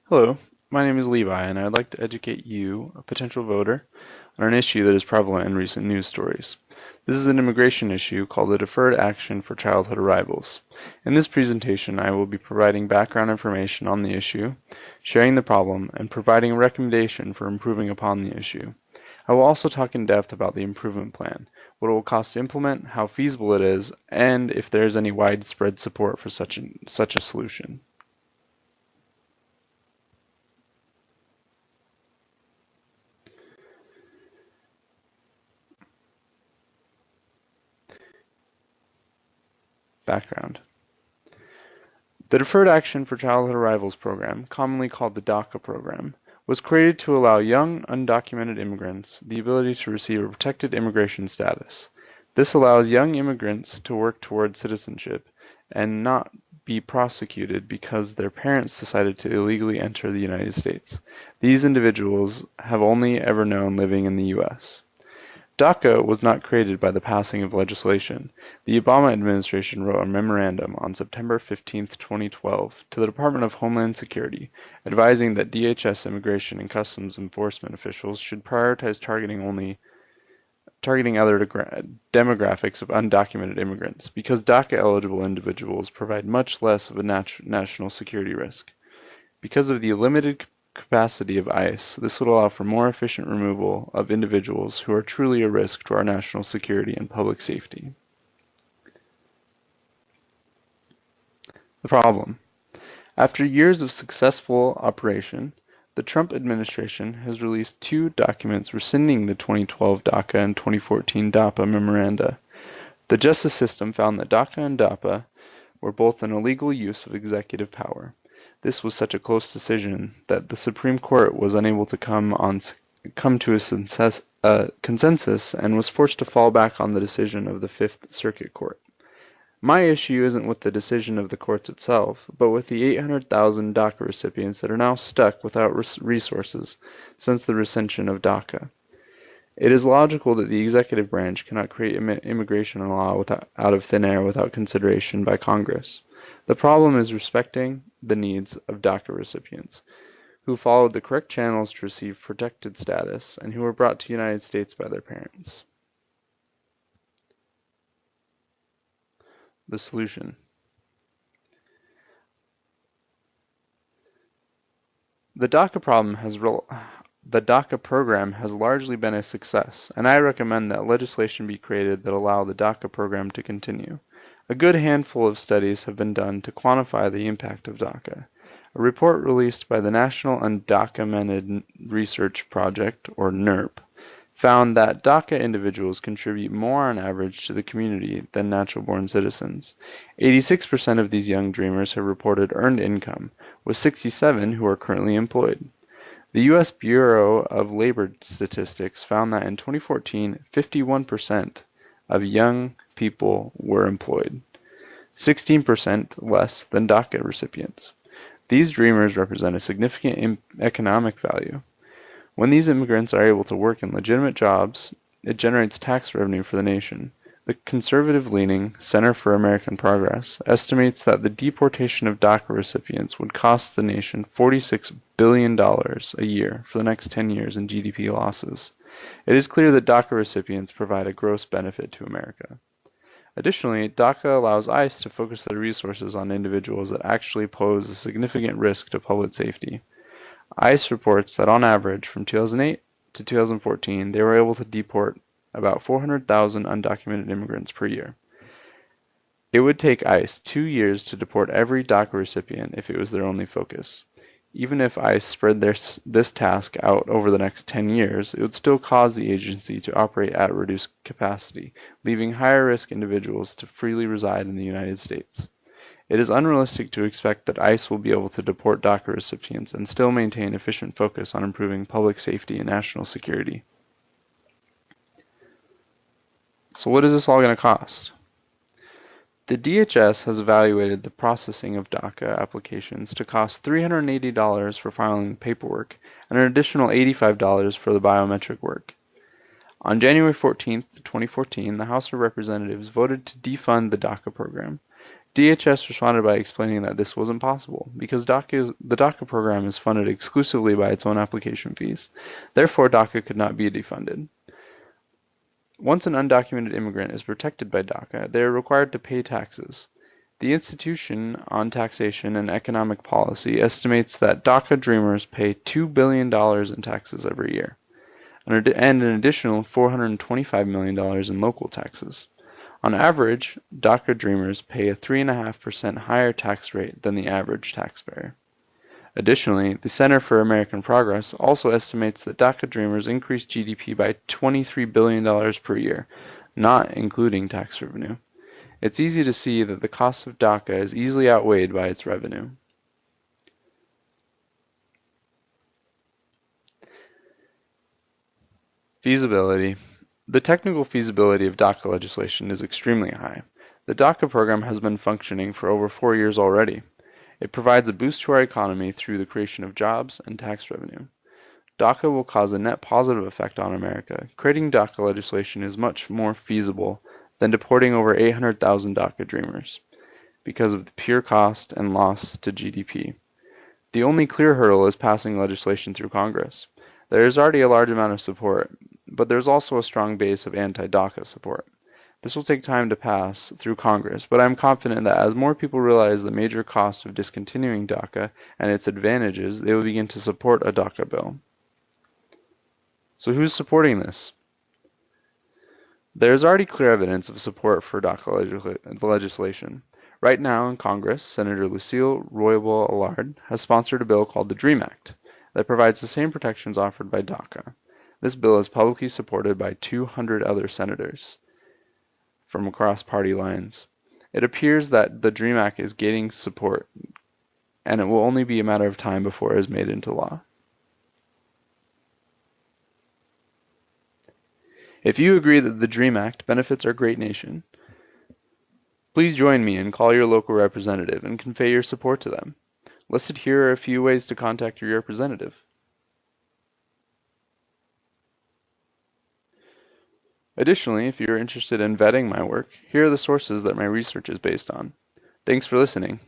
Hello, my name is Levi, and I'd like to educate you, a potential voter, on an issue that is prevalent in recent news stories. This is an immigration issue called the Deferred Action for Childhood Arrivals. In this presentation, I will be providing background information on the issue, sharing the problem, and providing a recommendation for improving upon the issue. I will also talk in depth about the improvement plan, what it will cost to implement, how feasible it is, and if there is any widespread support for such a solution. Background. The Deferred Action for Childhood Arrivals program, commonly called the DACA program, was created to allow young, undocumented immigrants the ability to receive a protected immigration status. This allows young immigrants to work toward citizenship and not be prosecuted because their parents decided to illegally enter the United States. These individuals have only ever known living in the U.S. DACA was not created by the passing of legislation. The Obama administration wrote a memorandum on September 15, 2012, to the Department of Homeland Security, advising that DHS immigration and customs enforcement officials should prioritize targeting other demographics of undocumented immigrants, because DACA-eligible individuals provide much less of a national security risk. Because of the limited capacity of ICE, this would allow for more efficient removal of individuals who are truly a risk to our national security and public safety. The problem. After years of successful operation, the Trump administration has released two documents rescinding the 2012 DACA and 2014 DAPA memoranda. The justice system found that DACA and DAPA were both an illegal use of executive power. This was such a close decision that the Supreme Court was unable to come to a consensus and was forced to fall back on the decision of the Fifth Circuit Court. My issue isn't with the decision of the courts itself, but with the 800,000 DACA recipients that are now stuck without resources since the rescission of DACA. It is logical that the executive branch cannot create immigration law out of thin air without consideration by Congress. The problem is respecting the needs of DACA recipients, who followed the correct channels to receive protected status and who were brought to the United States by their parents. The solution. The DACA program has largely been a success, and I recommend that legislation be created that allow the DACA program to continue. A good handful of studies have been done to quantify the impact of DACA. A report released by the National Undocumented Research Project, or NERP, found that DACA individuals contribute more on average to the community than natural-born citizens. 86% of these young dreamers have reported earned income, with 67 who are currently employed. The U.S. Bureau of Labor Statistics found that in 2014, 51% of young people were employed, 16% less than DACA recipients. These dreamers represent a significant economic value. When these immigrants are able to work in legitimate jobs, it generates tax revenue for the nation. The conservative-leaning Center for American Progress estimates that the deportation of DACA recipients would cost the nation $46 billion a year for the next 10 years in GDP losses. It is clear that DACA recipients provide a gross benefit to America. Additionally, DACA allows ICE to focus their resources on individuals that actually pose a significant risk to public safety. ICE reports that on average, from 2008 to 2014, they were able to deport about 400,000 undocumented immigrants per year. It would take ICE 2 years to deport every DACA recipient if it was their only focus. Even if ICE spread this task out over the next 10 years, it would still cause the agency to operate at reduced capacity, leaving higher-risk individuals to freely reside in the United States. It is unrealistic to expect that ICE will be able to deport DACA recipients and still maintain efficient focus on improving public safety and national security. So what is this all going to cost? The DHS has evaluated the processing of DACA applications to cost $380 for filing paperwork and an additional $85 for the biometric work. On January 14, 2014, the House of Representatives voted to defund the DACA program. DHS responded by explaining that this wasn't possible because the DACA program is funded exclusively by its own application fees. Therefore, DACA could not be defunded. Once an undocumented immigrant is protected by DACA, they are required to pay taxes. The Institution on Taxation and Economic Policy estimates that DACA dreamers pay $2 billion in taxes every year, and an additional $425 million in local taxes. On average, DACA dreamers pay a 3.5% higher tax rate than the average taxpayer. Additionally, the Center for American Progress also estimates that DACA dreamers increase GDP by $23 billion per year, not including tax revenue. It's easy to see that the cost of DACA is easily outweighed by its revenue. Feasibility. The technical feasibility of DACA legislation is extremely high. The DACA program has been functioning for over 4 years already. It provides a boost to our economy through the creation of jobs and tax revenue. DACA will cause a net positive effect on America. Creating DACA legislation is much more feasible than deporting over 800,000 DACA dreamers because of the pure cost and loss to GDP. The only clear hurdle is passing legislation through Congress. There is already a large amount of support, but there's also a strong base of anti-DACA support. This will take time to pass through Congress, but I'm confident that as more people realize the major costs of discontinuing DACA and its advantages, they will begin to support a DACA bill. So who's supporting this? There is already clear evidence of support for DACA legislation. Right now in Congress, Senator Lucille Roybal Allard has sponsored a bill called the DREAM Act that provides the same protections offered by DACA. This bill is publicly supported by 200 other senators from across party lines. It appears that the DREAM Act is gaining support, and it will only be a matter of time before it is made into law. If you agree that the DREAM Act benefits our great nation, please join me and call your local representative and convey your support to them. Listed here are a few ways to contact your representative. Additionally, if you're interested in vetting my work, here are the sources that my research is based on. Thanks for listening.